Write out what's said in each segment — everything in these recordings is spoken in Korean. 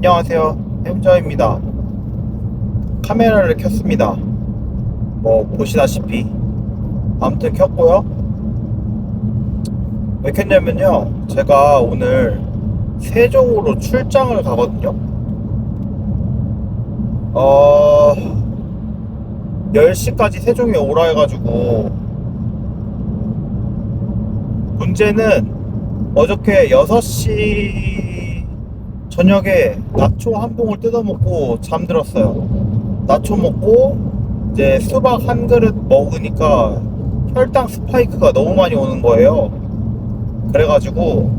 안녕하세요. 햄저입니다. 카메라를 켰습니다. 뭐 보시다시피 아무튼 켰고요. 왜 켰냐면요, 제가 오늘 세종으로 출장을 가거든요. 10시까지 세종에 오라 해가지고, 문제는 어저께 6시 저녁에 나초 한 봉을 뜯어먹고 잠들었어요. 나초 먹고 이제 수박 한 그릇 먹으니까 혈당 스파이크가 너무 많이 오는 거예요. 그래가지고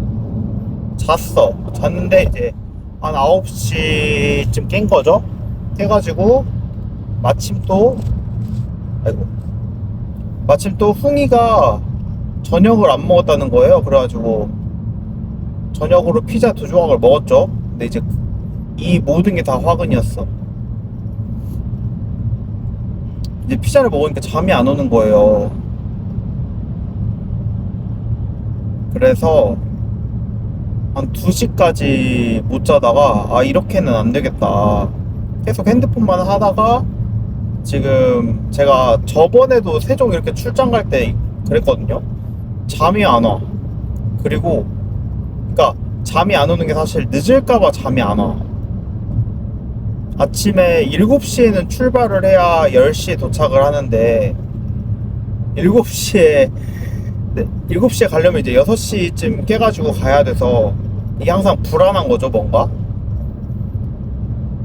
잤는데 이제 한 9시쯤 깬 거죠. 깨가지고 마침 또 아이고 마침 또 흥이가 저녁을 안 먹었다는 거예요. 그래가지고 저녁으로 피자 2조각을 먹었죠. 근데 이제 이 모든 게 다 화근이었어. 이제 피자를 먹으니까 잠이 안 오는 거예요. 그래서 한 2시까지 못 자다가 이렇게는 안 되겠다. 계속 핸드폰만 하다가 지금 제가 저번에도 세종 이렇게 출장 갈 때 그랬거든요. 잠이 안 와. 그리고 그러니까 잠이 안 오는 게 사실 늦을까봐 잠이 안 와. 아침에 7시에는 출발을 해야 10시에 도착을 하는데 7시에 7시에 가려면 이제 6시쯤 깨가지고 가야 돼서 이게 항상 불안한 거죠, 뭔가.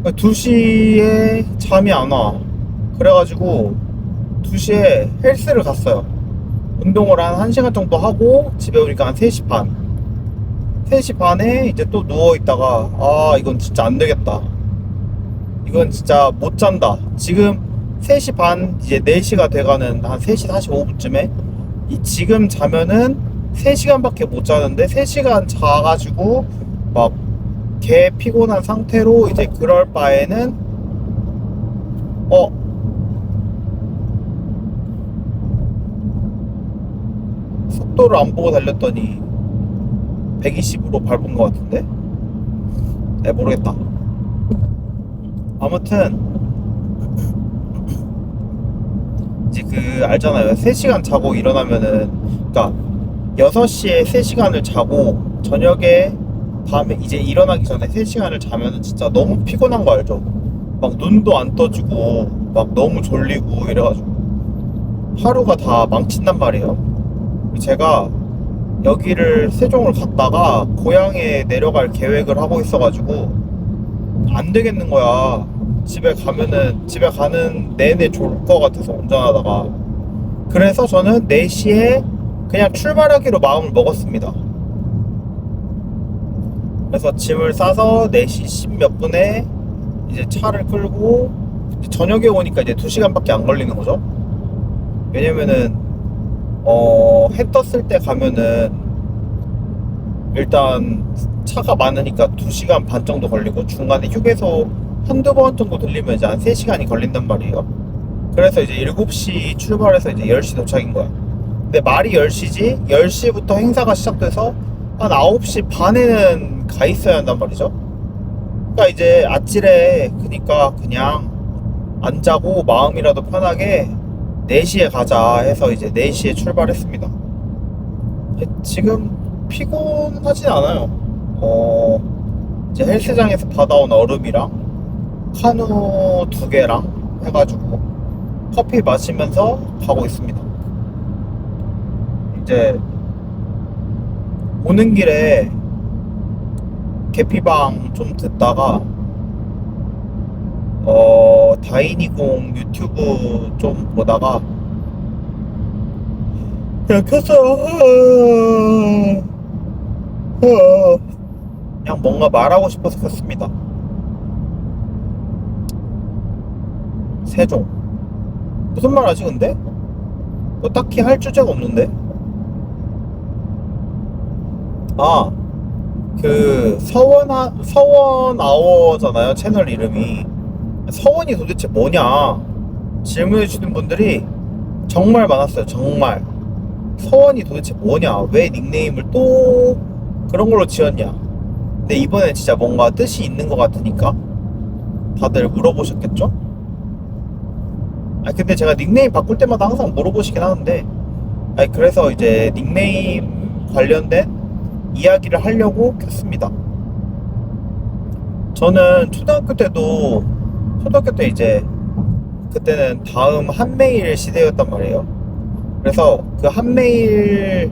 2시에 잠이 안 와. 그래가지고 2시에 헬스를 갔어요. 운동을 한 1시간 정도 하고 집에 오니까 한 3시 반. 3시 반에 이제 또 누워있다가 이건 진짜 안 되겠다. 이건 진짜 못 잔다. 지금 3시 반, 이제 4시가 돼가는 한 3시 45분쯤에 지금 자면은 3시간밖에 못 자는데 3시간 자가지고 막 개 피곤한 상태로 이제 그럴 바에는 속도를 안 보고 달렸더니 120으로 밟은 것 같은데? 모르겠다. 아무튼 이제 알잖아요. 3시간 자고 일어나면은, 그러니까 6시에 3시간을 자고 저녁에 밤에 이제 일어나기 전에 3시간을 자면은 진짜 너무 피곤한 거 알죠? 막 눈도 안 떠지고 막 너무 졸리고 이래가지고 하루가 다 망친단 말이에요. 제가 여기를 세종을 갔다가 고향에 내려갈 계획을 하고 있어가지고 안 되겠는 거야. 집에 가는 내내 졸 것 같아서 운전하다가. 그래서 저는 4시에 그냥 출발하기로 마음을 먹었습니다. 그래서 짐을 싸서 4시 10 몇 분에 이제 차를 끌고 저녁에 오니까 이제 2시간밖에 안 걸리는 거죠. 왜냐면은 해 떴을 때 가면은 일단 차가 많으니까 2시간 반 정도 걸리고 중간에 휴게소 한두 번 정도 들리면 이제 한 3시간이 걸린단 말이에요. 그래서 이제 7시 출발해서 이제 10시 도착인 거야. 근데 말이 10시지 10시부터 행사가 시작돼서 한 9시 반에는 가 있어야 한단 말이죠. 그러니까 이제 아찔해. 그니까 그냥 안 자고 마음이라도 편하게 4시에 가자 해서 이제 4시에 출발했습니다. 지금 피곤하진 않아요. 이제 헬스장에서 받아온 얼음이랑 카누 2개랑 해가지고 커피 마시면서 가고 있습니다. 이제 오는 길에 계피방 좀 듣다가 다이니공 유튜브 좀 보다가 그냥 켰어요. 그냥 뭔가 말하고 싶어서 켰습니다. 세종 무슨 말 하지 근데? 뭐 딱히 할 주제가 없는데? 서원 아워잖아요, 채널 이름이. 서원이 도대체 뭐냐 질문해 주시는 분들이 정말 많았어요. 정말 서원이 도대체 뭐냐, 왜 닉네임을 또 그런 걸로 지었냐. 근데 이번엔 진짜 뭔가 뜻이 있는 것 같으니까 다들 물어보셨겠죠? 아 근데 제가 닉네임 바꿀 때마다 항상 물어보시긴 하는데, 아니 그래서 이제 닉네임 관련된 이야기를 하려고 켰습니다. 저는 초등학교 때 이제 그때는 다음 한메일 시대였단 말이에요. 그래서 그 한메일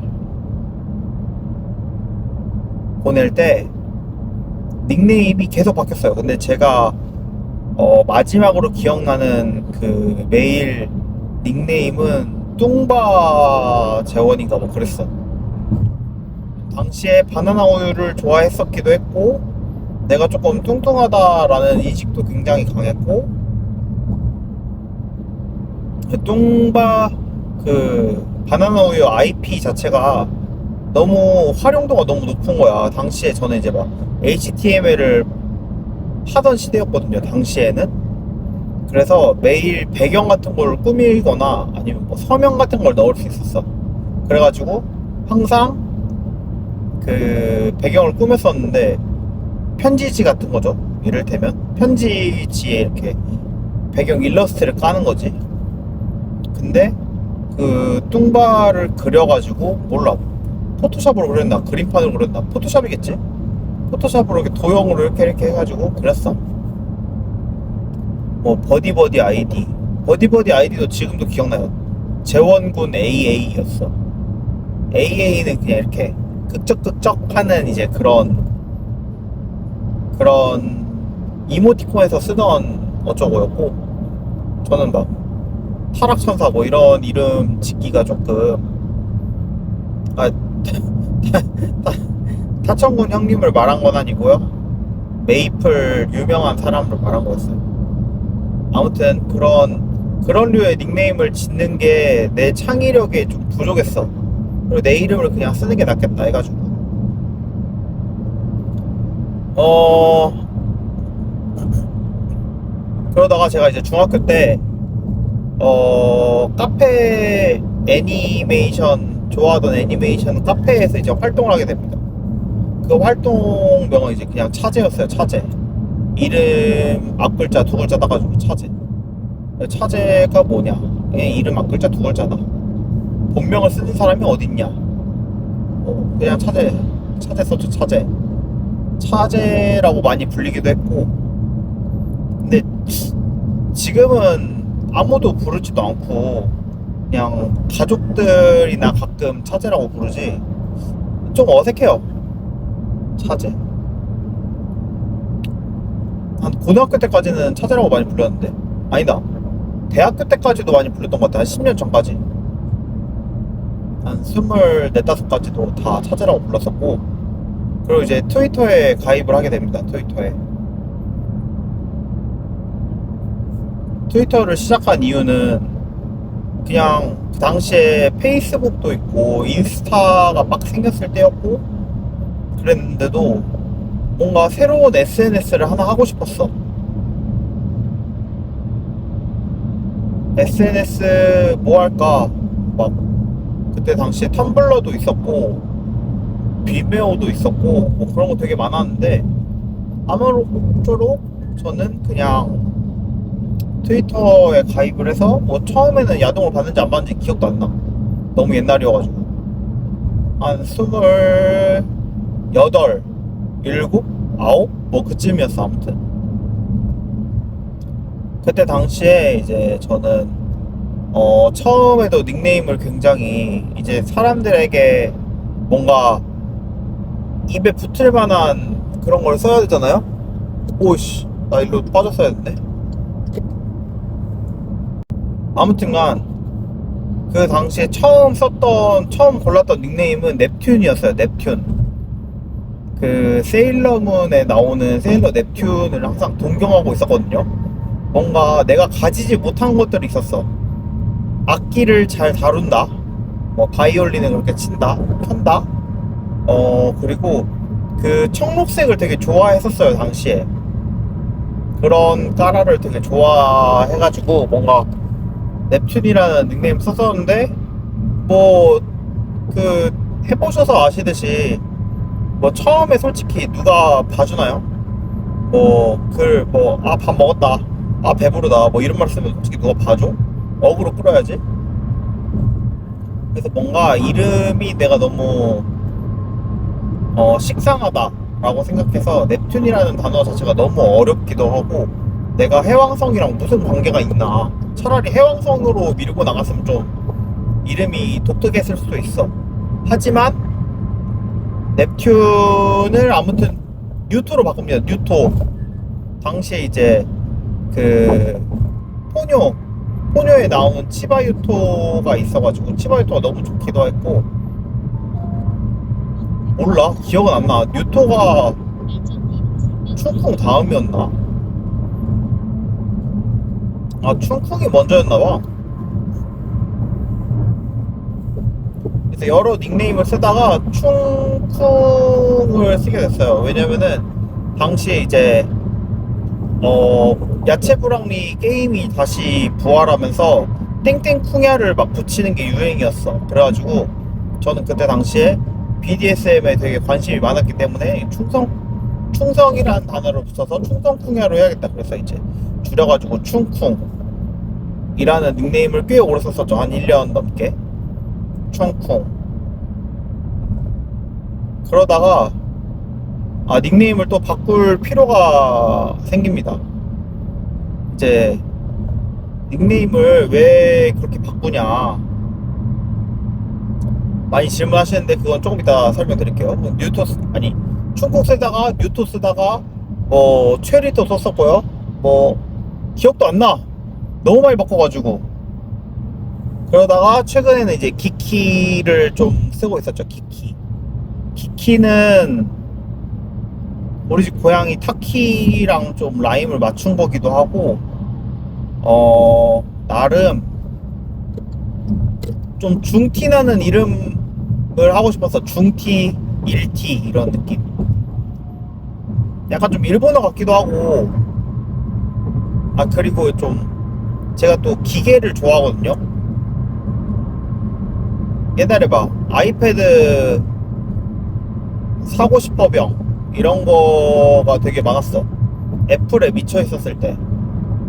보낼 때 닉네임이 계속 바뀌었어요. 근데 제가 마지막으로 기억나는 그 메일 닉네임은 뚱바 재원인가 뭐 그랬어. 당시에 바나나 우유를 좋아했었기도 했고, 내가 조금 뚱뚱하다라는 인식도 굉장히 강했고, 그 뚱바 그 바나나 우유 IP 자체가 너무 활용도가 너무 높은 거야. 당시에 저는 이제 막 HTML을 하던 시대였거든요. 당시에는. 그래서 매일 배경 같은 걸 꾸미거나 아니면 뭐 서명 같은 걸 넣을 수 있었어. 그래가지고 항상 그 배경을 꾸몄었는데, 편지지 같은 거죠. 이를테면 편지지에 이렇게 배경 일러스트를 까는 거지. 근데 그 뚱바를 그려가지고, 몰라, 포토샵으로 그렸나 그림판으로 그렸나, 포토샵이겠지. 포토샵으로 이렇게 도형으로 이렇게 해가지고 그렸어. 뭐 버디버디 아이디, 버디버디 아이디도 지금도 기억나요. 재원군 AA였어. AA는 그냥 이렇게 끄적끄적 하는 이제 그런 이모티콘에서 쓰던 어쩌고였고, 저는 막 타락천사 뭐 이런 이름 짓기가 조금, 아 타천군 형님을 말한 건 아니고요. 메이플 유명한 사람을 말한 거였어요. 아무튼 그런 류의 닉네임을 짓는 게 내 창의력에 좀 부족했어. 그리고 내 이름을 그냥 쓰는 게 낫겠다 해가지고 그러다가 제가 이제 중학교 때 카페 애니메이션, 좋아하던 애니메이션 카페에서 이제 활동을 하게 됩니다. 그 활동명은 이제 그냥 차제였어요. 차제. 이름 앞글자 두 글자 따가지고 차제. 차제가 뭐냐? 그냥 이름 앞글자 두 글자다. 본명을 쓰는 사람이 어딨냐? 그냥 차제 썼죠. 차제라고 많이 불리기도 했고, 근데 지금은 아무도 부르지도 않고 그냥 가족들이나 가끔 차제라고 부르지. 좀 어색해요. 차제. 한 고등학교 때까지는 차제라고 많이 불렀는데, 아니다, 대학교 때까지도 많이 불렀던 것 같아. 한 10년 전까지, 한 24, 5까지도 다 차제라고 불렀었고. 그리고 이제 트위터에 가입을 하게 됩니다. 트위터를 시작한 이유는, 그냥 그 당시에 페이스북도 있고 인스타가 막 생겼을 때였고 그랬는데도 뭔가 새로운 SNS를 하나 하고 싶었어. SNS 뭐 할까? 막 그때 당시에 텀블러도 있었고 비메오도 있었고 뭐 그런 거 되게 많았는데, 아무쪼록 저는 그냥 트위터에 가입을 해서, 뭐 처음에는 야동을 봤는지 안 봤는지 기억도 안 나. 너무 옛날이어가지고. 한 28, 7, 9? 뭐 그쯤이었어. 아무튼 그때 당시에 이제 저는 처음에도 닉네임을 굉장히 이제 사람들에게 뭔가 입에 붙을 만한 그런 걸 써야 되잖아요. 오씨, 나 일로 빠졌어야 했네. 아무튼간 그 당시에 처음 골랐던 닉네임은 넵튠이었어요. 넵튠. 그 세일러문에 나오는 세일러 넵튠을 항상 동경하고 있었거든요. 뭔가 내가 가지지 못한 것들이 있었어. 악기를 잘 다룬다, 뭐 바이올린을 그렇게 편다, 그리고 그 청록색을 되게 좋아했었어요. 당시에 그런 까라를 되게 좋아해가지고 뭔가 넵튠이라는 닉네임 썼었는데, 뭐 그 해보셔서 아시듯이 뭐 처음에 솔직히 누가 봐주나요? 밥 먹었다, 아 배부르다, 뭐 이런 말 쓰면 솔직히 누가 봐줘? 어그로 끌어야지. 그래서 뭔가 이름이 내가 너무 식상하다라고 생각해서 넵튠이라는 단어 자체가 너무 어렵기도 하고, 내가 해왕성이랑 무슨 관계가 있나, 차라리 해왕성으로 밀고 나갔으면 좀 이름이 독특했을 수도 있어. 하지만 넵튠을 아무튼 뉴토로 바꿉니다. 뉴토. 당시에 이제 그 포뇨에 나오는 치바유토가 있어가지고 치바유토가 너무 좋기도 했고, 몰라, 기억은 안 나. 뉴토가 춘쿵 다음이었나? 아, 춘쿵이 먼저였나봐. 그래서 여러 닉네임을 쓰다가 춘쿵을 쓰게 됐어요. 왜냐면은 당시에 이제 야채부랑리 게임이 다시 부활하면서 땡땡쿵야를 막 붙이는 게 유행이었어. 그래가지고 저는 그때 당시에 BDSM에 되게 관심이 많았기 때문에 충성이라는 단어를 붙여서 충성쿵야로 해야겠다. 그래서 이제 줄여가지고 충쿵이라는 닉네임을 꽤 오래 썼었죠. 한 1년 넘게. 충쿵. 그러다가 닉네임을 또 바꿀 필요가 생깁니다. 이제 닉네임을 왜 그렇게 바꾸냐 많이 질문하시는데, 그건 조금 이따 설명드릴게요. 춘국 쓰다가 뉴토 쓰다가 체리도 썼었고요. 기억도 안 나. 너무 많이 바꿔가지고. 그러다가 최근에는 이제 기키를 좀 쓰고 있었죠. 기키는 우리 집 고양이 타키랑 좀 라임을 맞춘 거기도 하고, 나름 좀 중티 나는 이름을 하고 싶어서 중티, 일티 이런 느낌. 약간 좀 일본어 같기도 하고. 그리고 좀 제가 또 기계를 좋아하거든요. 옛날에 막 아이패드 사고 싶어병 이런 거가 되게 많았어. 애플에 미쳐 있었을 때.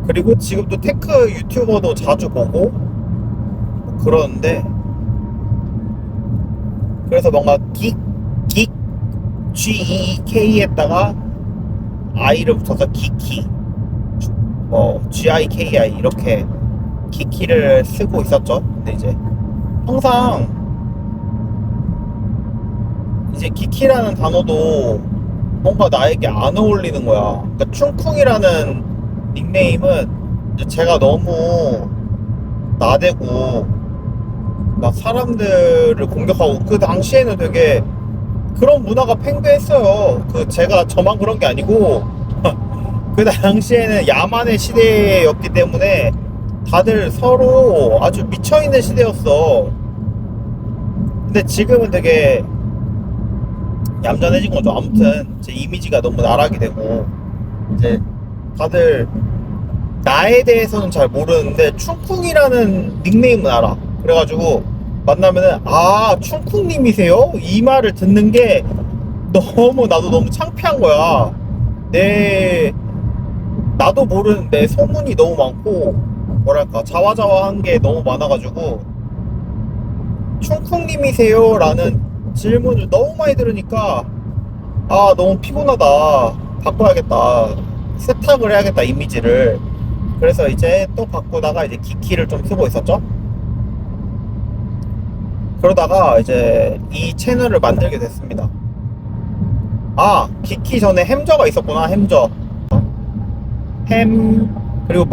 그리고 지금도 테크 유튜버도 자주 보고 그러는데, 그래서 뭔가 GEK에다가 I를 붙여서 기키, GIKI 이렇게 기키를 쓰고 있었죠. 근데 이제 항상 이제 기키라는 단어도 뭔가 나에게 안 어울리는 거야. 그러니까 춘쿵이라는 닉네임은 이제 제가 너무 나대고 막 사람들을 공격하고, 그 당시에는 되게 그런 문화가 팽배했어요. 제가 저만 그런 게 아니고 그 당시에는 야만의 시대였기 때문에 다들 서로 아주 미쳐있는 시대였어. 근데 지금은 되게 얌전해진 거죠. 아무튼 제 이미지가 너무 나락이 되고, 이제 다들 나에 대해서는 잘 모르는데 춘쿵이라는 닉네임은 알아. 그래가지고 만나면은 춘쿵님이세요? 이 말을 듣는 게 나도 너무 창피한 거야. 나도 모르는 내 소문이 너무 많고, 뭐랄까, 자화자화한 게 너무 많아가지고 춘쿵님이세요? 라는 질문을 너무 많이 들으니까 너무 피곤하다, 바꿔야겠다, 세탁을 해야겠다, 이미지를. 그래서 이제 또 바꾸다가 이제 기키를 좀 쓰고 있었죠. 그러다가 이제 이 채널을 만들게 됐습니다. 기키 전에 햄저가 있었구나. 그리고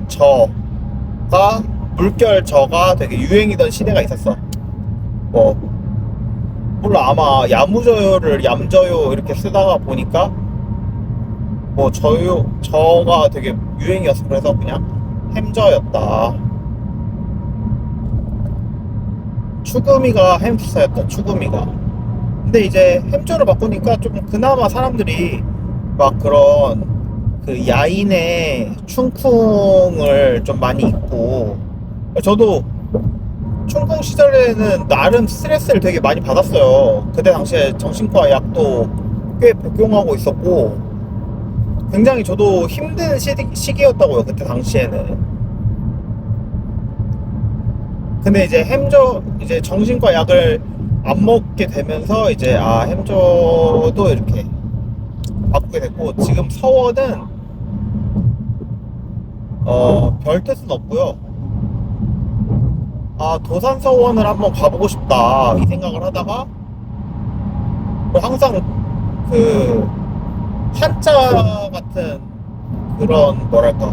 저가 물결저가 되게 유행이던 시대가 있었어. 몰라, 아마 야무저요를 얌저요 이렇게 쓰다가 보니까 저가 되게 유행이었어. 그래서 그냥 햄저였다. 추구미가 햄스터였다. 추구미가. 근데 이제 햄저로 바꾸니까 좀 그나마 사람들이 막 그런 그 야인의 춘쿵을 좀 많이 입고, 저도 춘궁 시절에는 나름 스트레스를 되게 많이 받았어요. 그때 당시에 정신과 약도 꽤 복용하고 있었고, 굉장히 저도 힘든 시기였다고요, 그때 당시에는. 근데 이제 이제 정신과 약을 안 먹게 되면서 이제 햄저도 이렇게 바꾸게 됐고, 지금 서원은 별 뜻은 없고요. 도산 서원을 한번 가보고 싶다 이 생각을 하다가, 항상 그 한자 같은 그런 뭐랄까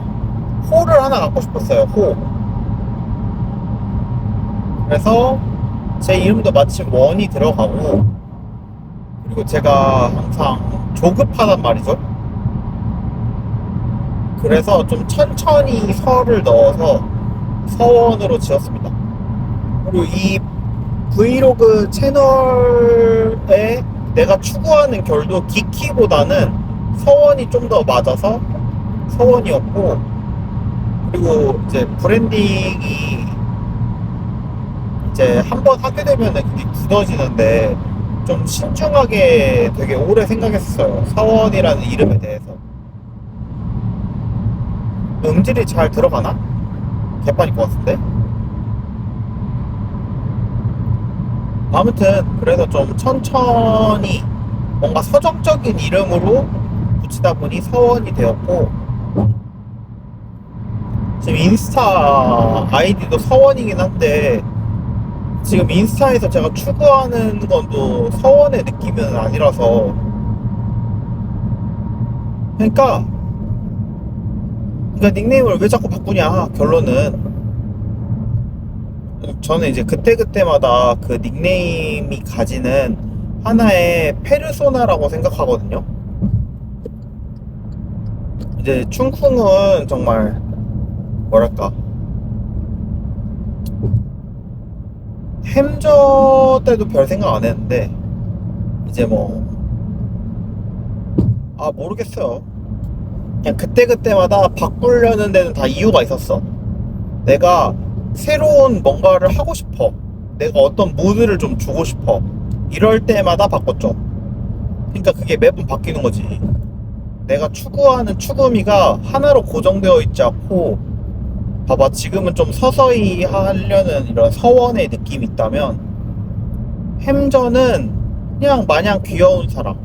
호를 하나 갖고 싶었어요. 호. 그래서 제 이름도 마침 원이 들어가고, 그리고 제가 항상 조급하단 말이죠. 그래서 좀 천천히 서를 넣어서 서원으로 지었습니다. 그리고 이 브이로그 채널에 내가 추구하는 결도 기키보다는 서원이 좀 더 맞아서 서원이었고, 그리고 이제 브랜딩이 이제 한번 하게 되면은 그게 굳어지는데, 좀 신중하게 되게 오래 생각했어요, 서원이라는 이름에 대해서. 음질이 잘 들어가나? 개판일 것 같은데? 아무튼 그래서 좀 천천히 뭔가 서정적인 이름으로 붙이다 보니 서원이 되었고, 지금 인스타 아이디도 서원이긴 한데, 지금 인스타에서 제가 추구하는 건 또 서원의 느낌은 아니라서, 그러니까 닉네임을 왜 자꾸 바꾸냐, 결론은. 저는 이제 그때그때마다 그 닉네임이 가지는 하나의 페르소나라고 생각하거든요. 이제 춘쿵은 정말 뭐랄까, 햄저 때도 별 생각 안 했는데, 이제 모르겠어요. 그냥 그때그때마다 바꾸려는 데는 다 이유가 있었어. 내가 새로운 뭔가를 하고 싶어, 내가 어떤 무드를 좀 주고 싶어, 이럴 때마다 바꿨죠. 그러니까 그게 매번 바뀌는 거지. 내가 추구하는 추구미가 하나로 고정되어 있지 않고, 봐봐, 지금은 좀 서서히 하려는 이런 서원의 느낌이 있다면, 햄저는 그냥 마냥 귀여운 사람,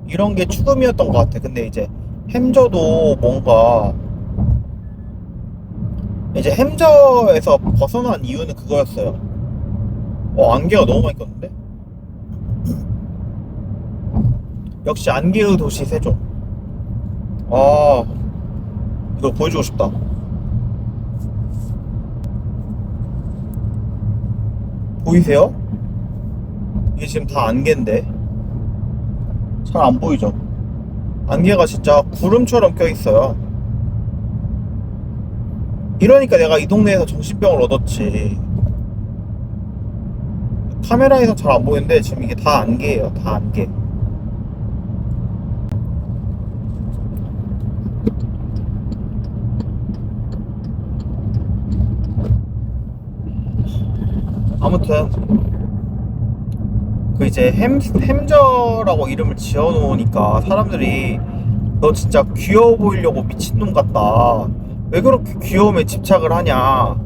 이런 게 추금이었던 것 같아. 근데 이제 햄저도 뭔가, 이제 햄저에서 벗어난 이유는 그거였어요. 안개가 너무 많이 꼈는데? 역시 안개의 도시 세종. 이거 보여주고 싶다. 보이세요? 이게 지금 다 안개인데 잘 안 보이죠? 안개가 진짜 구름처럼 껴있어요. 이러니까 내가 이 동네에서 정신병을 얻었지. 카메라에서 잘 안 보이는데 지금 이게 다 안개예요. 다 안개. 아무튼 그 이제 햄저라고 이름을 지어놓으니까 사람들이 너 진짜 귀여워 보이려고 미친놈 같다, 왜 그렇게 귀여움에 집착을 하냐.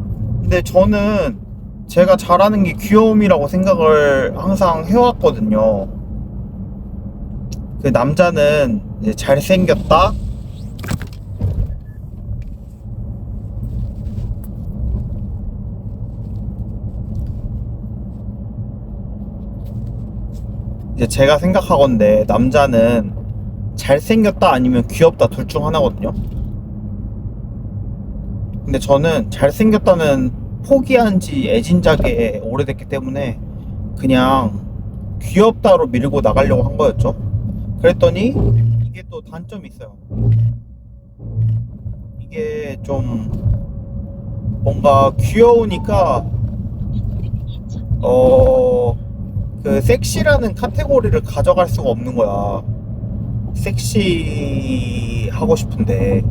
근데 저는 제가 잘하는 게 귀여움이라고 생각을 항상 해왔거든요. 그 남자는 이제 잘생겼다, 이제 제가 생각하건데 남자는 잘생겼다 아니면 귀엽다 둘 중 하나거든요. 근데 저는 잘생겼다는 포기한 지 애진작에 오래됐기 때문에 그냥 귀엽다로 밀고 나가려고 한 거였죠. 그랬더니 이게 또 단점이 있어요. 이게 좀 뭔가 귀여우니까 그 섹시라는 카테고리를 가져갈 수가 없는 거야. 섹시 하고 싶은데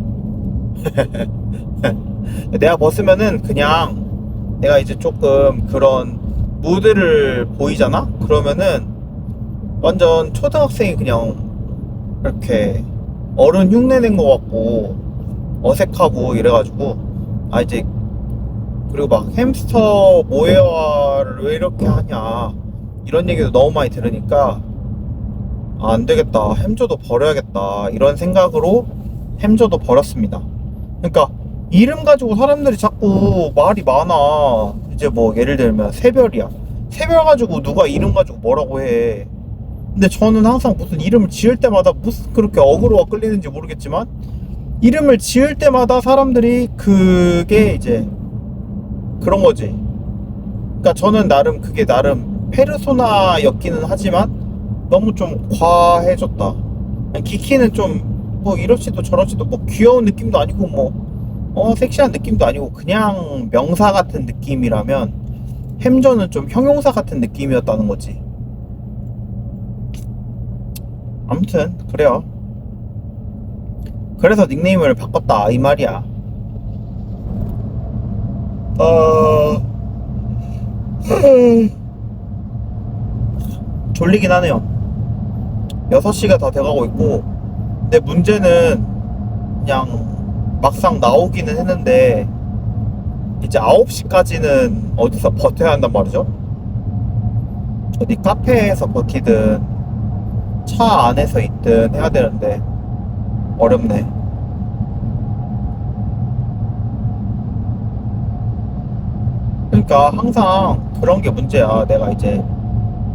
내가 벗으면은 그냥 내가 이제 조금 그런 무드를 보이잖아? 그러면은 완전 초등학생이 그냥 이렇게 어른 흉내낸 것 같고 어색하고 이래가지고 아 이제 그리고 막 햄스터 모해화를 왜 이렇게 하냐 이런 얘기도 너무 많이 들으니까 아, 안 되겠다. 햄저도 버려야겠다. 이런 생각으로 햄저도 버렸습니다. 그러니까 이름 가지고 사람들이 자꾸 말이 많아. 이제 뭐 예를 들면 새별이야. 새별 가지고 누가 이름 가지고 뭐라고 해. 근데 저는 항상 무슨 이름을 지을 때마다 무슨 그렇게 어그로가 끌리는지 모르겠지만 이름을 지을 때마다 사람들이 그게 이제 그런 거지. 그러니까 저는 나름 그게 나름 페르소나였기는 하지만 너무 좀 과해졌다. 키키는 좀 뭐 이렇지도 저렇지도 뭐 귀여운 느낌도 아니고 뭐 섹시한 느낌도 아니고 그냥 명사 같은 느낌이라면 햄저는 좀 형용사 같은 느낌이었다는 거지. 아무튼 그래요. 그래서 닉네임을 바꿨다 이 말이야. 어... 졸리긴 하네요. 6시가 다 돼가고 있고 근데 문제는 그냥 막상 나오기는 했는데 이제 9시까지는 어디서 버텨야 한단 말이죠. 어디 카페에서 버티든 차 안에서 있든 해야 되는데 어렵네. 그러니까 항상 그런 게 문제야. 내가 이제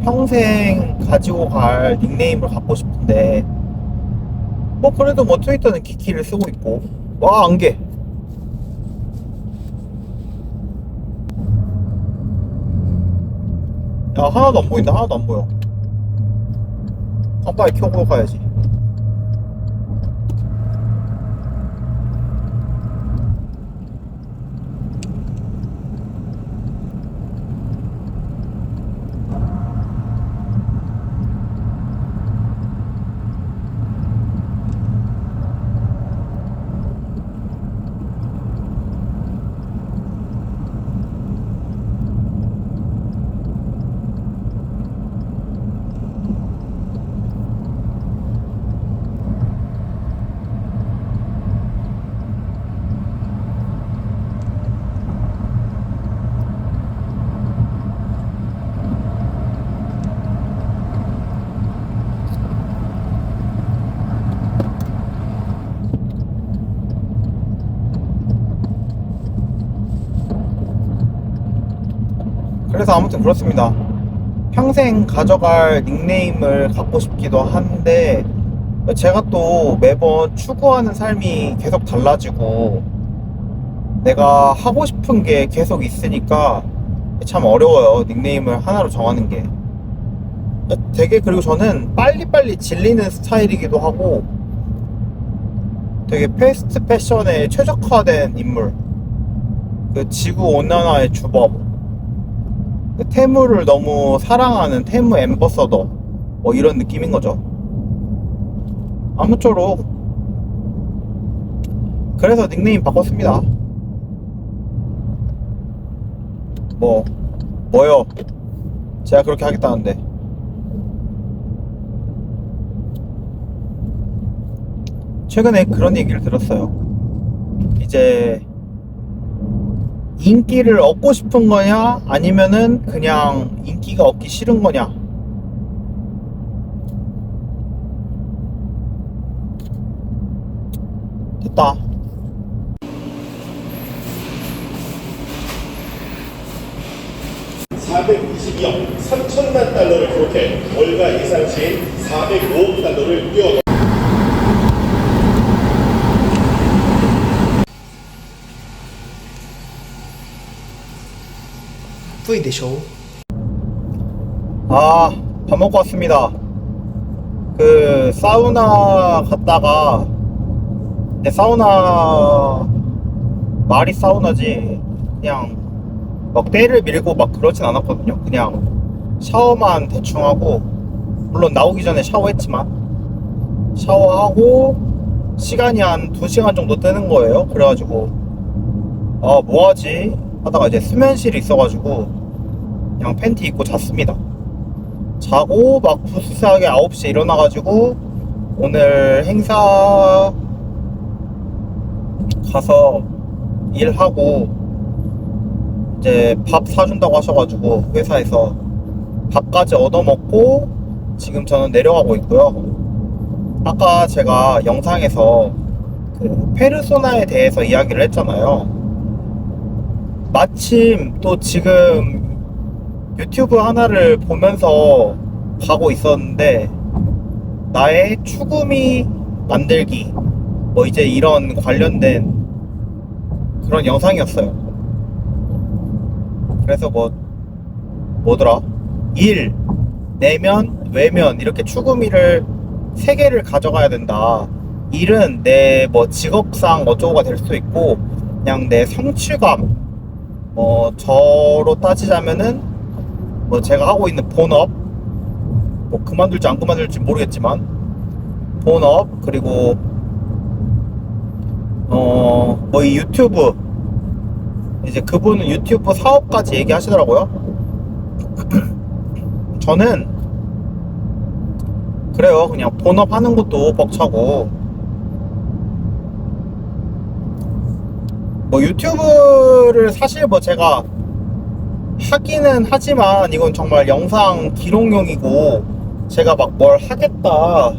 평생 가지고 갈 닉네임을 갖고 싶은데 뭐 그래도 뭐 트위터는 키키를 쓰고 있고 와 안개 야 하나도 안 보인다. 하나도 안 보여. 깜빡이 켜고 가야지. 그래서 아무튼 그렇습니다. 평생 가져갈 닉네임을 갖고 싶기도 한데 제가 또 매번 추구하는 삶이 계속 달라지고 내가 하고 싶은 게 계속 있으니까 참 어려워요. 닉네임을 하나로 정하는 게. 되게 그리고 저는 빨리빨리 질리는 스타일이기도 하고 되게 패스트 패션에 최적화된 인물. 그 지구 온난화의 주범. 그 테무를 너무 사랑하는 테무 앰버서더 뭐 이런 느낌인 거죠. 아무쪼록 그래서 닉네임 바꿨습니다. 뭐요? 제가 그렇게 하겠다는데. 최근에 그런 얘기를 들었어요. 이제 인기를 얻고 싶은 거냐 아니면은 그냥 인기가 얻기 싫은 거냐. 됐다. $422억 3천만 달러를 기록해 월가 예상치인 405억 달러를 뛰어넘. 对的时候 아, 밥 먹고 왔습니다. 그 사우나 갔다가 근데 사우나 말이 사우나지 그냥 막 때를 밀고 막 그러진 않았거든요. 그냥 샤워만 대충 하고 물론 나오기 전에 샤워했지만 샤워하고 시간이 한 2시간 정도 뜨는 거예요. 그래가지고 뭐하지? 하다가 이제 수면실이 있어가지고 그냥 팬티 입고 잤습니다. 자고 막 부스스하게 9시에 일어나가지고 오늘 행사 가서 일하고 이제 밥 사준다고 하셔가지고 회사에서 밥까지 얻어먹고 지금 저는 내려가고 있고요. 아까 제가 영상에서 그 페르소나에 대해서 이야기를 했잖아요. 마침 또 지금 유튜브 하나를 보면서 가고 있었는데 나의 추구미 만들기 뭐 이제 이런 관련된 그런 영상이었어요. 그래서 뭐더라? 일, 내면, 외면 이렇게 추구미를 3개를 가져가야 된다. 일은 내 뭐 직업상 어쩌고가 될 수도 있고 그냥 내 성취감 저로 따지자면은 뭐 제가 하고 있는 본업 뭐 그만둘지 안 그만둘지 모르겠지만 본업 그리고 뭐 이 유튜브 이제 그분은 유튜브 사업까지 얘기하시더라고요. 저는 그래요. 그냥 본업 하는 것도 벅차고 뭐 유튜브를 사실 뭐 제가 하기는 하지만 이건 정말 영상 기록용이고 제가 막 뭘 하겠다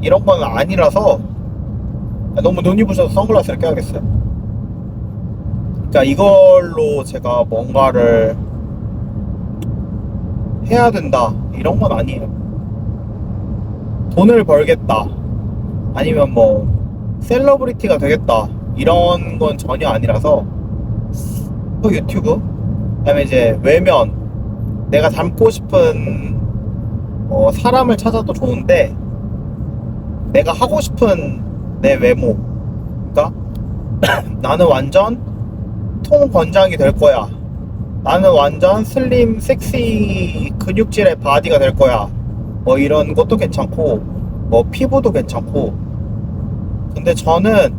이런 건 아니라서 너무 눈이 부셔서 선글라스를 껴야겠어요. 그러니까 이걸로 제가 뭔가를 해야 된다 이런 건 아니에요. 돈을 벌겠다 아니면 뭐 셀러브리티가 되겠다 이런 건 전혀 아니라서 또 유튜브 그다음에 이제 외면 내가 닮고 싶은 사람을 찾아도 좋은데 내가 하고 싶은 내 외모 그러니까 나는 완전 통건장이 될 거야. 나는 완전 슬림 섹시 근육질의 바디가 될 거야. 뭐 이런 것도 괜찮고 뭐 피부도 괜찮고 근데 저는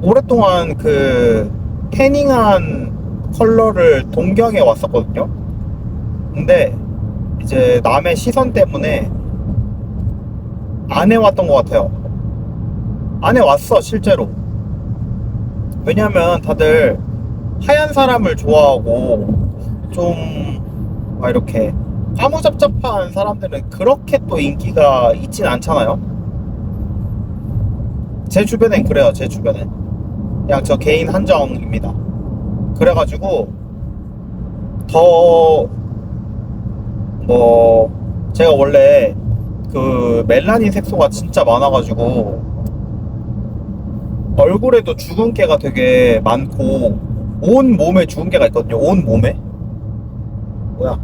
오랫동안 그 태닝한 컬러를 동경해 왔었거든요. 근데 이제 남의 시선 때문에 안 해왔던 것 같아요. 안 해왔어 실제로. 왜냐면 다들 하얀 사람을 좋아하고 좀 막 이렇게 까무잡잡한 사람들은 그렇게 또 인기가 있진 않잖아요. 제 주변엔 그래요. 제 주변엔 그냥 저 개인 한정입니다. 그래가지고 더 제가 원래 그 멜라닌 색소가 진짜 많아가지고 얼굴에도 주근깨가 되게 많고 온 몸에 주근깨가 있거든요. 온 몸에 뭐야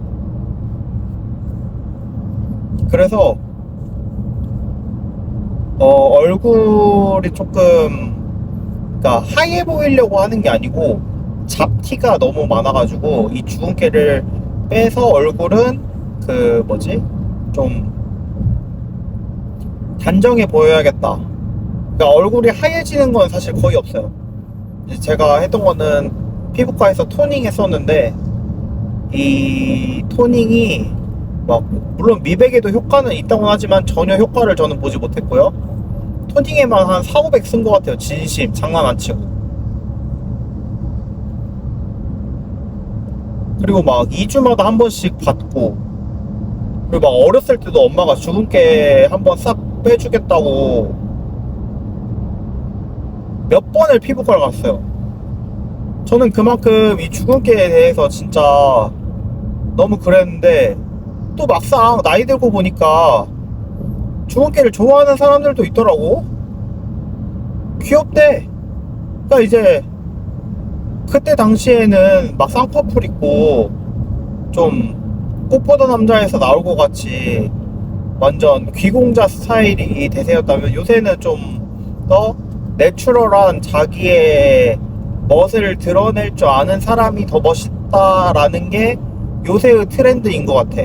그래서 얼굴이 조금 그러니까 하얘 보이려고 하는 게 아니고 잡티가 너무 많아가지고 이 주근깨를 빼서 얼굴은 그 뭐지 좀 단정해 보여야겠다. 그러니까 얼굴이 하얘지는 건 사실 거의 없어요. 제가 했던 거는 피부과에서 토닝 했었는데 이 토닝이 막 물론 미백에도 효과는 있다고 하지만 전혀 효과를 저는 보지 못했고요. 토닝에만 한 4,500 쓴 것 같아요. 진심 장난 안 치고. 그리고 막 2주마다 한 번씩 받고 그리고 막 어렸을 때도 엄마가 주근깨 한번 싹 빼주겠다고 몇 번을 피부과를 갔어요. 저는 그만큼 이 주근깨에 대해서 진짜 너무 그랬는데 또 막상 나이 들고 보니까 주근깨를 좋아하는 사람들도 있더라고. 귀엽대. 그러니까 이제 그때 당시에는 막 쌍꺼풀 있고 좀 꽃보다 남자에서 나올 것 같이 완전 귀공자 스타일이 대세였다면 요새는 좀 더 내추럴한 자기의 멋을 드러낼 줄 아는 사람이 더 멋있다라는 게 요새의 트렌드인 것 같아.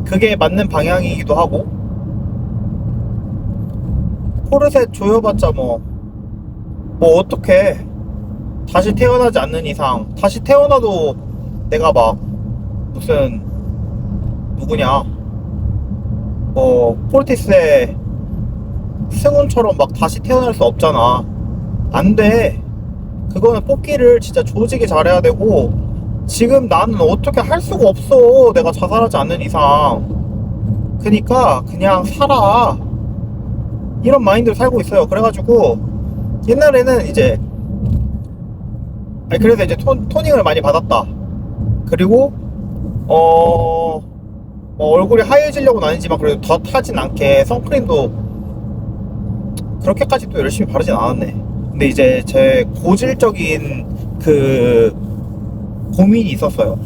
그게 맞는 방향이기도 하고 포르셋 조여봤자 뭐 어떡해. 다시 태어나지 않는 이상, 다시 태어나도 내가 막 무슨 누구냐 폴티스의 승훈처럼 막 다시 태어날 수 없잖아. 안 돼. 그거는 뽑기를 진짜 조직이 잘해야 되고, 지금 나는 어떻게 할 수가 없어. 내가 자살하지 않는 이상. 그니까 그냥 살아. 이런 마인드로 살고 있어요. 그래가지고 옛날에는 이제 그래서 이제 토닝을 많이 받았다. 그리고 얼굴이 하얘지려고는 아니지만 그래도 더 타진 않게 선크림도 그렇게까지 또 열심히 바르진 않았네. 근데 이제 제 고질적인 그 고민이 있었어요.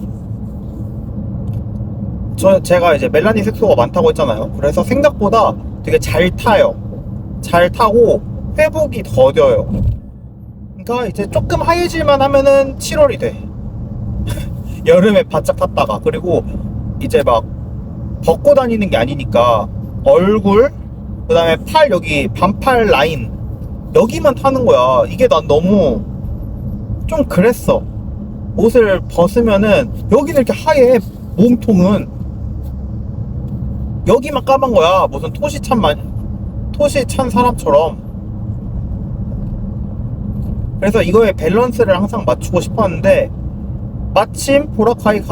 제가 이제 멜라닌 색소가 많다고 했잖아요. 그래서 생각보다 되게 잘 타요. 잘 타고 회복이 더뎌요. 그러니까 이제 조금 하얘질만 하면은 7월이 돼. 여름에 바짝 탔다가. 그리고 이제 막 벗고 다니는 게 아니니까 얼굴, 그 다음에 팔, 여기 반팔 라인 여기만 타는 거야. 이게 난 너무 좀 그랬어. 옷을 벗으면은 여기는 이렇게 하얘. 몸통은 여기만 까만 거야. 무슨 토시 찬 사람처럼. 그래서 이거의 밸런스를 항상 맞추고 싶었는데, 마침 보라카이를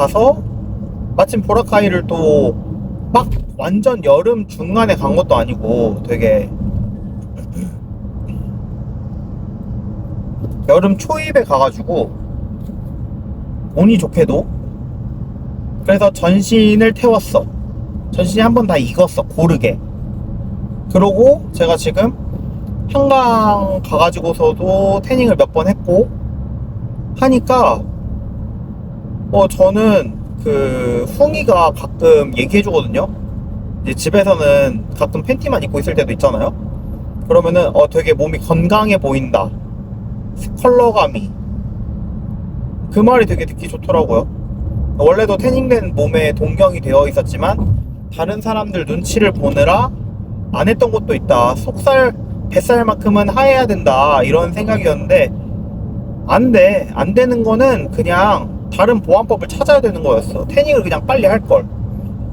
또 막 완전 여름 중간에 간 것도 아니고 되게 여름 초입에 가가지고 운이 좋게도. 그래서 전신을 태웠어. 전신이 한 번 다 익었어, 고르게. 그러고 제가 지금 한강 가가지고서도 태닝을 몇 번 했고 하니까 저는 그 흥이가 가끔 얘기해 주거든요. 이제 집에서는 가끔 팬티만 입고 있을 때도 있잖아요. 그러면은 되게 몸이 건강해 보인다, 컬러감이. 그 말이 되게 듣기 좋더라고요. 원래도 태닝된 몸에 동경이 되어 있었지만 다른 사람들 눈치를 보느라 안 했던 것도 있다. 속살 뱃살만큼은 하얘야 된다, 이런 생각이었는데 안 돼. 안 되는 거는 그냥 다른 보완법을 찾아야 되는 거였어. 태닝을 그냥 빨리 할 걸.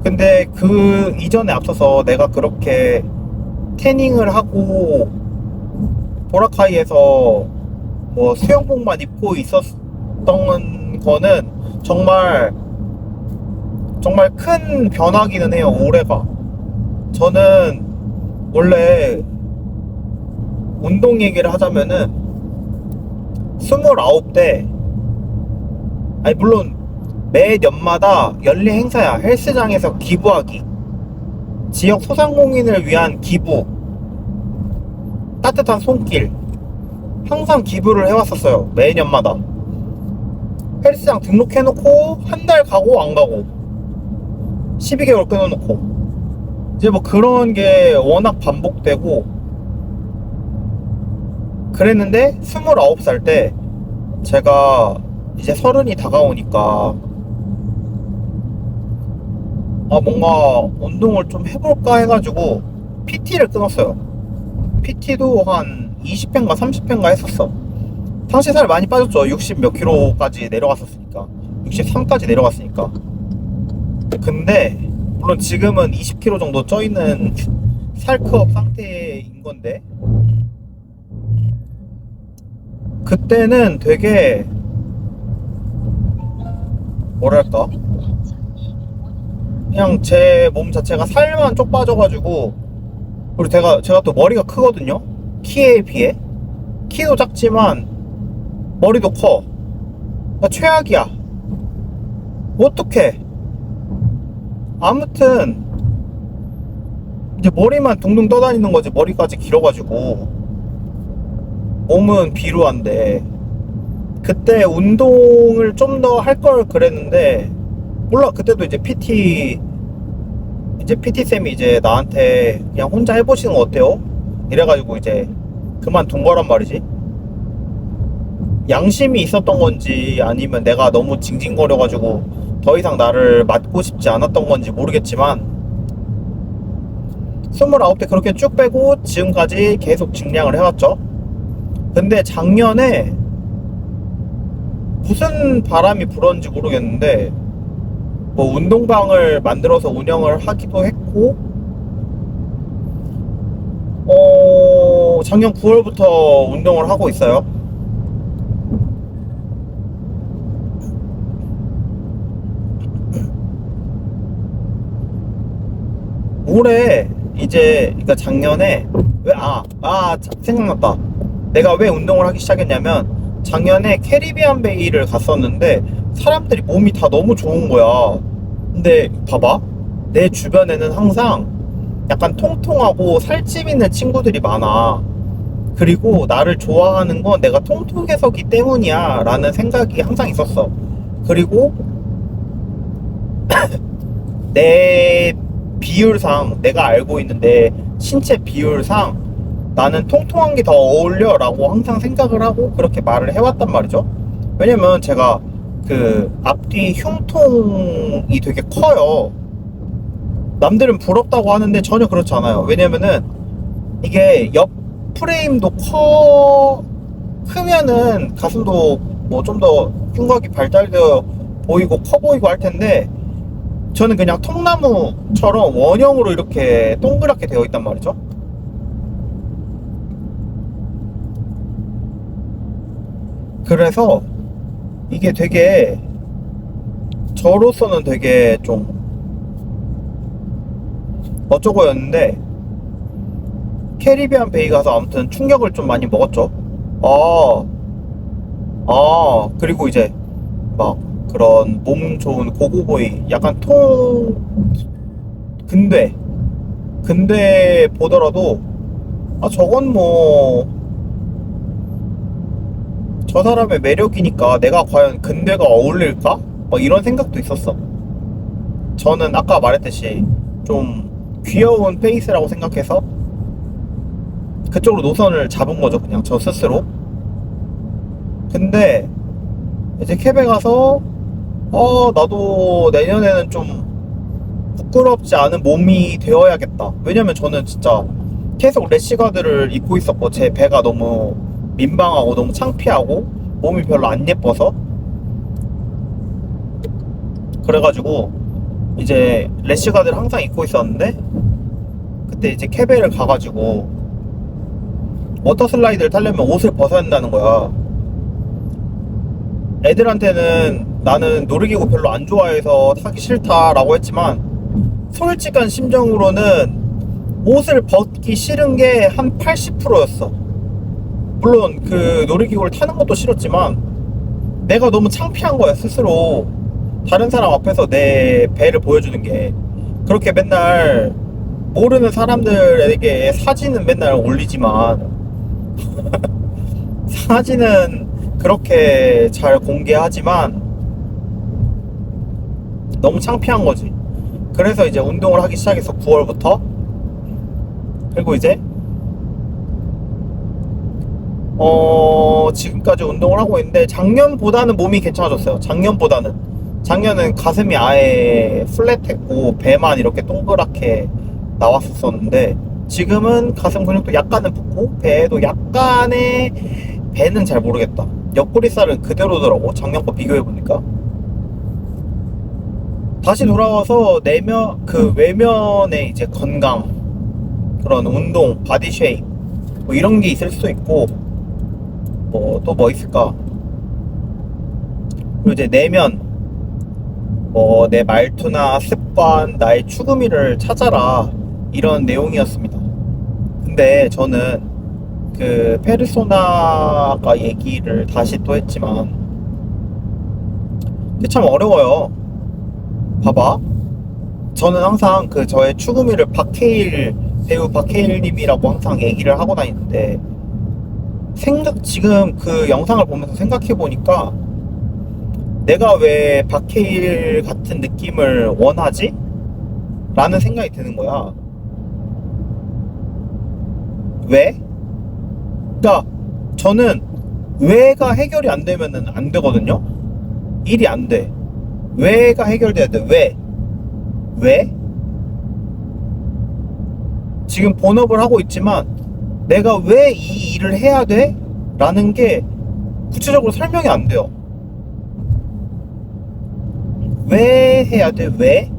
근데 그 이전에 앞서서 내가 그렇게 태닝을 하고 보라카이에서 뭐 수영복만 입고 있었던 거는 정말 큰 변화기는 해요, 올해가. 저는 원래 운동 얘기를 하자면은 29대, 아니 물론 매년마다 열린 행사야. 헬스장에서 기부하기, 지역 소상공인을 위한 기부, 따뜻한 손길, 항상 기부를 해왔었어요. 매년마다 헬스장 등록해놓고 한 달 가고 안 가고 12개월 끊어놓고, 이제 뭐 그런 게 워낙 반복되고 그랬는데 29살 때 제가 이제 30이 다가오니까 뭔가 운동을 좀 해볼까 해가지고 PT를 끊었어요. PT도 한 20회인가 30회인가 했었어. 당시 살 많이 빠졌죠. 60 몇 킬로까지 내려갔었으니까, 63까지 내려갔으니까. 근데 물론 지금은 20kg 정도 쪄있는 살크업 상태인 건데, 그때는 되게 뭐랄까, 그냥 제 몸 자체가 살만 쪽 빠져가지고, 그리고 제가 또 머리가 크거든요. 키에 비해. 키도 작지만 머리도 커. 그러니까 최악이야. 어떡해. 아무튼 이제 머리만 둥둥 떠다니는 거지. 머리까지 길어가지고 몸은 비루한데. 그때 운동을 좀 더 할 걸 그랬는데, 몰라. 그때도 이제 PT쌤이 이제 나한테 그냥 혼자 해보시는 거 어때요? 이래가지고 이제 그만둔 거란 말이지. 양심이 있었던 건지 아니면 내가 너무 징징거려가지고 더 이상 나를 맡고 싶지 않았던 건지 모르겠지만, 29대 그렇게 쭉 빼고 지금까지 계속 증량을 해왔죠. 근데 작년에 무슨 바람이 불었는지 모르겠는데 뭐 운동방을 만들어서 운영을 하기도 했고 작년 9월부터 운동을 하고 있어요. 올해 이제 그러니까 작년에 생각났다. 내가 왜 운동을 하기 시작했냐면 작년에 캐리비안 베이를 갔었는데 사람들이 몸이 다 너무 좋은 거야. 근데 봐봐, 내 주변에는 항상 약간 통통하고 살집 있는 친구들이 많아. 그리고 나를 좋아하는 건 내가 통통해서기 때문이야 라는 생각이 항상 있었어. 그리고 내 비율상, 내가 알고 있는 내 신체 비율상 나는 통통한 게 더 어울려 라고 항상 생각을 하고 그렇게 말을 해왔단 말이죠. 왜냐면 제가 그 앞뒤 흉통이 되게 커요. 남들은 부럽다고 하는데 전혀 그렇지 않아요. 왜냐면은 이게 옆 프레임도 크면은 가슴도 뭐 좀 더 흉곽이 발달되어 보이고 커 보이고 할 텐데 저는 그냥 통나무처럼 원형으로 이렇게 동그랗게 되어 있단 말이죠. 그래서 이게 되게 저로서는 되게 좀 어쩌고였는데 캐리비안 베이 가서 아무튼 충격을 좀 많이 먹었죠. 그리고 이제 막 그런 몸 좋은 고고보이 약간 근데 보더라도 저건 뭐 저 사람의 매력이니까 내가 과연 근대가 어울릴까? 막 이런 생각도 있었어. 저는 아까 말했듯이 좀 귀여운 페이스라고 생각해서 그쪽으로 노선을 잡은 거죠, 그냥 저 스스로. 근데 이제 캡에 가서 나도 내년에는 좀 부끄럽지 않은 몸이 되어야겠다. 왜냐면 저는 진짜 계속 래시가드를 입고 있었고 제 배가 너무 민망하고 너무 창피하고 몸이 별로 안 예뻐서. 그래가지고 이제 래시가드를 항상 입고 있었는데 그때 이제 캐베를 가가지고 워터 슬라이드를 타려면 옷을 벗어야 한다는 거야. 애들한테는 나는 놀이기구 별로 안 좋아해서 타기 싫다라고 했지만 솔직한 심정으로는 옷을 벗기 싫은 게 한 80%였어. 물론 그 놀이기구를 타는 것도 싫었지만 내가 너무 창피한 거야, 스스로. 다른 사람 앞에서 내 배를 보여주는 게. 그렇게 맨날 모르는 사람들에게 사진은 맨날 올리지만 사진은 그렇게 잘 공개하지만 너무 창피한 거지. 그래서 이제 운동을 하기 시작했어, 9월부터. 그리고 이제 지금까지 운동을 하고 있는데 작년보다는 몸이 괜찮아졌어요. 작년은 가슴이 아예 플랫했고 배만 이렇게 동그랗게 나왔었는데 지금은 가슴 근육도 약간은 붙고 배도 약간의, 배는 잘 모르겠다. 옆구리살은 그대로더라고, 작년 거 비교해보니까. 다시 돌아와서 외면의 이제 건강, 그런 운동, 바디 쉐입 뭐 이런 게 있을 수도 있고 또 뭐 있을까? 그리고 이제 내면 내 말투나 습관, 나의 추구미를 찾아라, 이런 내용이었습니다. 근데 저는 그 페르소나가 얘기를 다시 또 했지만 그게 참 어려워요. 봐봐, 저는 항상 그 저의 추구미를 배우 박해일 님이라고 항상 얘기를 하고 다니는데 지금 그 영상을 보면서 생각해보니까 내가 왜 박해일 같은 느낌을 원하지? 라는 생각이 드는 거야. 왜? 그러니까 저는 왜가 해결이 안 되면은 안 되거든요? 일이 안 돼. 왜가 해결돼야 돼. 왜? 지금 본업을 하고 있지만 내가 왜 이 일을 해야 돼? 라는 게 구체적으로 설명이 안 돼요. 왜 해야 돼? 왜?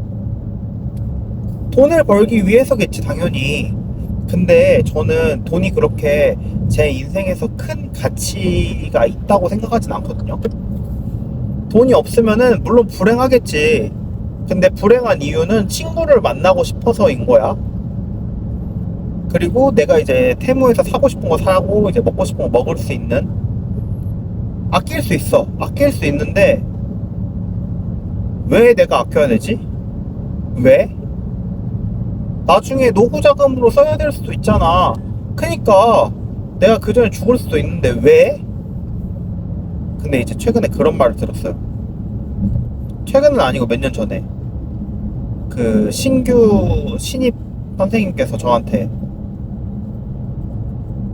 돈을 벌기 위해서겠지, 당연히. 근데 저는 돈이 그렇게 제 인생에서 큰 가치가 있다고 생각하진 않거든요. 돈이 없으면은 물론 불행하겠지. 근데 불행한 이유는 친구를 만나고 싶어서인 거야. 그리고 내가 이제 테무에서 사고 싶은 거 사고 이제 먹고 싶은 거 먹을 수 있는, 아낄 수 있어. 아낄 수 있는데 왜 내가 아껴야 되지? 왜? 나중에 노후 자금으로 써야 될 수도 있잖아. 그니까 내가 그 전에 죽을 수도 있는데 왜? 근데 이제 최근에 그런 말을 들었어요. 최근은 아니고 몇 년 전에 그 신규 신입 선생님께서 저한테,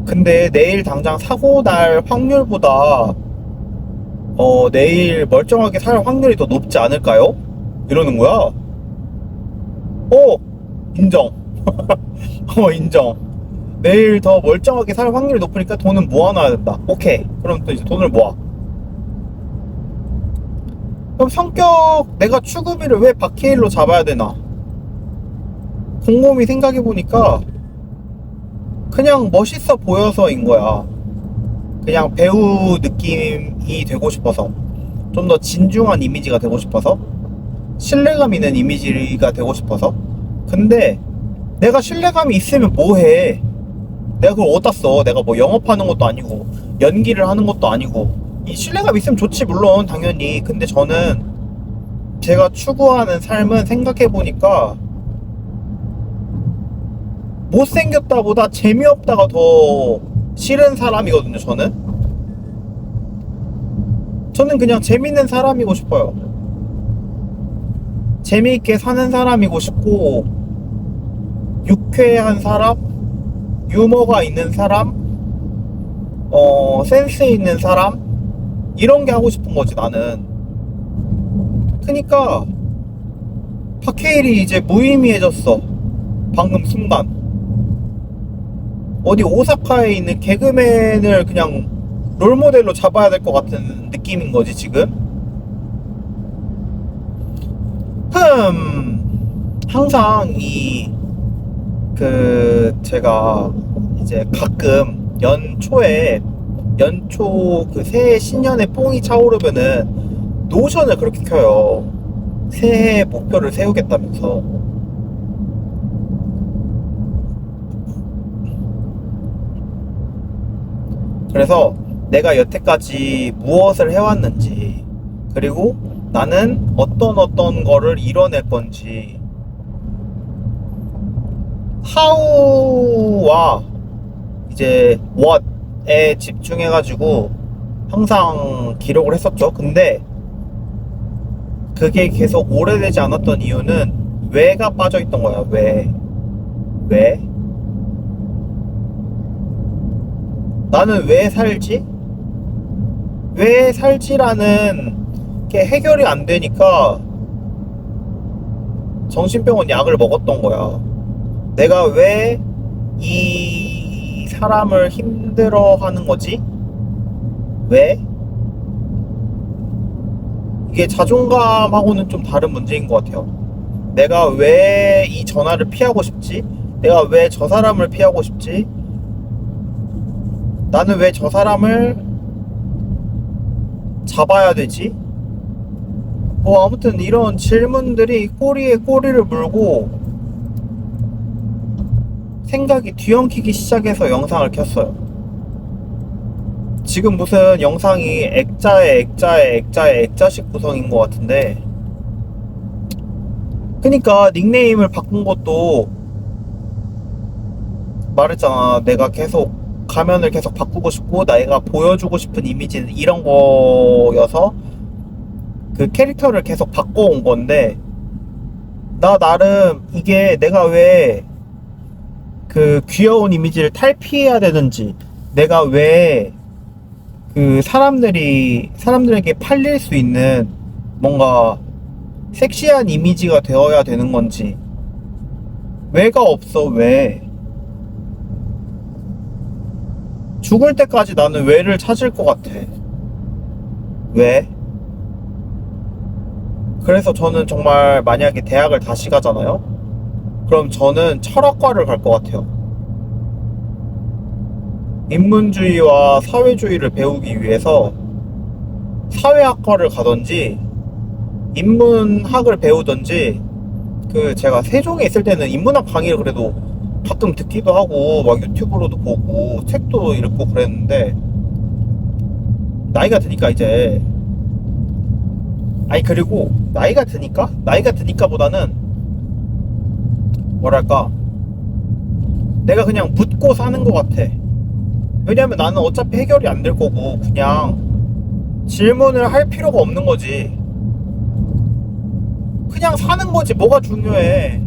근데 내일 당장 사고 날 확률보다 내일 멀쩡하게 살 확률이 더 높지 않을까요? 이러는 거야. 인정. 인정. 내일 더 멀쩡하게 살 확률이 높으니까 돈은 모아놔야 된다. 오케이. 그럼 또 이제 돈을 모아. 그럼 성격, 내가 추구미를 왜 박해일로 잡아야 되나? 곰곰이 생각해보니까 그냥 멋있어 보여서인 거야. 그냥 배우 느낌이 되고 싶어서, 좀 더 진중한 이미지가 되고 싶어서, 신뢰감 있는 이미지가 되고 싶어서. 근데 내가 신뢰감이 있으면 뭐해? 내가 그걸 어디다 써? 내가 뭐 영업하는 것도 아니고 연기를 하는 것도 아니고. 이 신뢰감 있으면 좋지, 물론 당연히. 근데 저는 제가 추구하는 삶은 생각해보니까 못생겼다보다 재미없다가 더 싫은 사람이거든요. 저는 그냥 재밌는 사람이고 싶어요. 재미있게 사는 사람이고 싶고, 유쾌한 사람, 유머가 있는 사람, 센스 있는 사람, 이런 게 하고 싶은 거지, 나는. 그니까 박해일이 이제 무의미해졌어. 방금 순간 어디 오사카에 있는 개그맨을 그냥 롤모델로 잡아야 될 것 같은 느낌인 거지, 지금. 항상 제가 이제 가끔 연초 그 새해 신년에 뽕이 차오르면은 노션을 그렇게 켜요. 새해 목표를 세우겠다면서. 그래서 내가 여태까지 무엇을 해왔는지, 그리고 나는 어떤 거를 이뤄낼 건지, how와 이제 what에 집중해가지고 항상 기록을 했었죠. 근데 그게 계속 오래되지 않았던 이유는 왜가 빠져있던 거야. 왜? 나는 왜 살지? 왜 살지라는 게 해결이 안 되니까 정신병원 약을 먹었던 거야. 내가 왜 이 사람을 힘들어 하는 거지? 왜? 이게 자존감하고는 좀 다른 문제인 것 같아요. 내가 왜 이 전화를 피하고 싶지? 내가 왜 저 사람을 피하고 싶지? 나는 왜 저 사람을 잡아야 되지? 뭐 아무튼 이런 질문들이 꼬리에 꼬리를 물고 생각이 뒤엉키기 시작해서 영상을 켰어요. 지금 무슨 영상이 액자식 구성인 것 같은데, 그니까 닉네임을 바꾼 것도 말했잖아. 내가 계속 가면을 계속 바꾸고 싶고 내가 보여주고 싶은 이미지는 이런 거여서 그 캐릭터를 계속 바꿔온 건데, 나 나름 이게 내가 왜 그 귀여운 이미지를 탈피해야 되는지, 내가 왜 그 사람들에게 팔릴 수 있는 뭔가 섹시한 이미지가 되어야 되는 건지, 왜가 없어. 왜? 죽을 때까지 나는 왜를 찾을 것 같아. 왜? 그래서 저는 정말 만약에 대학을 다시 가잖아요? 그럼 저는 철학과를 갈 것 같아요. 인문주의와 사회주의를 배우기 위해서 사회학과를 가든지 인문학을 배우든지, 그 제가 세종에 있을 때는 인문학 강의를 그래도 가끔 듣기도 하고 막 유튜브로도 보고 책도 읽고 그랬는데, 나이가 드니까 이제, 아니 그리고 나이가 드니까 보다는 뭐랄까, 내가 그냥 묻고 사는 것 같아. 왜냐면 나는 어차피 해결이 안 될 거고 그냥 질문을 할 필요가 없는 거지. 그냥 사는 거지, 뭐가 중요해.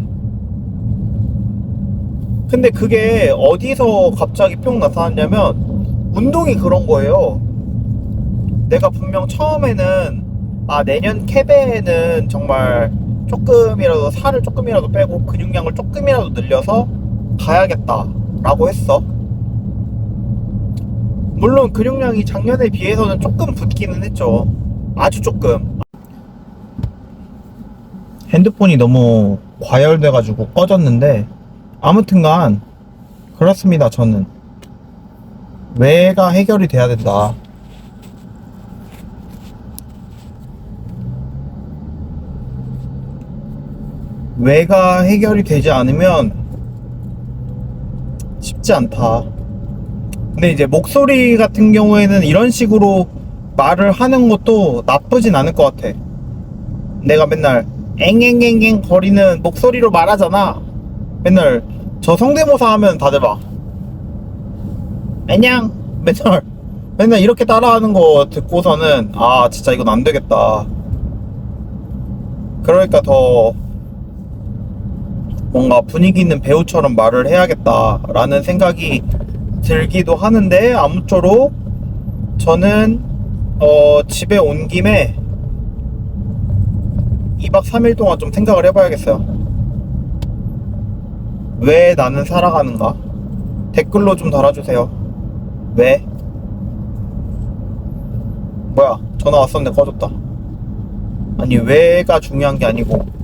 근데 그게 어디서 갑자기 뿅 나타났냐면 운동이 그런 거예요. 내가 분명 처음에는 내년 캐배에는 정말 조금이라도 살을 조금이라도 빼고 근육량을 조금이라도 늘려서 가야겠다 라고 했어. 물론 근육량이 작년에 비해서는 조금 붙기는 했죠. 아주 조금. 핸드폰이 너무 과열돼가지고 꺼졌는데, 아무튼간 그렇습니다. 저는 왜가 해결이 돼야 된다. 왜가 해결이 되지 않으면 쉽지 않다. 근데 이제 목소리 같은 경우에는 이런 식으로 말을 하는 것도 나쁘진 않을 것 같아. 내가 맨날 앵앵앵앵 거리는 목소리로 말하잖아. 맨날 저 성대모사 하면 다들 막 안녕 맨날 이렇게 따라하는 거 듣고서는 진짜 이건 안 되겠다. 그러니까 더 뭔가 분위기 있는 배우처럼 말을 해야겠다라는 생각이 들기도 하는데, 아무쪼록 저는 집에 온 김에 2박 3일 동안 좀 생각을 해봐야겠어요. 왜 나는 살아가는가? 댓글로 좀 달아주세요. 왜? 뭐야, 전화 왔었는데 꺼졌다. 아니, 왜가 중요한 게 아니고,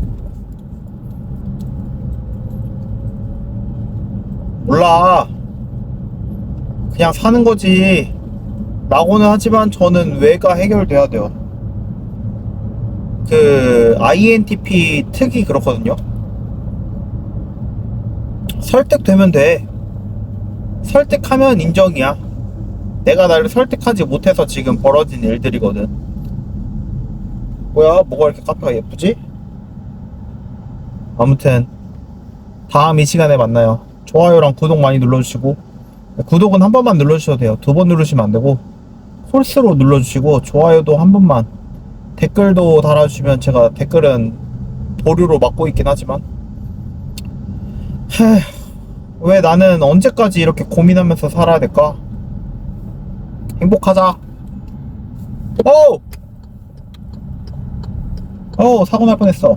몰라, 그냥 사는 거지 라고는 하지만 저는 왜가 해결돼야 돼요. 그 INTP 특이 그렇거든요. 설득되면 돼. 설득하면 인정이야. 내가 나를 설득하지 못해서 지금 벌어진 일들이거든. 뭐야, 뭐가 이렇게 카페가 예쁘지? 아무튼 다음 이 시간에 만나요. 좋아요랑 구독 많이 눌러주시고, 구독은 한 번만 눌러주셔도 돼요. 2번 누르시면 안 되고 홀스로 눌러주시고, 좋아요도 한 번만, 댓글도 달아주시면 제가 댓글은 보류로 막고 있긴 하지만, 왜 나는 언제까지 이렇게 고민하면서 살아야 될까? 행복하자. 사고 날 뻔했어.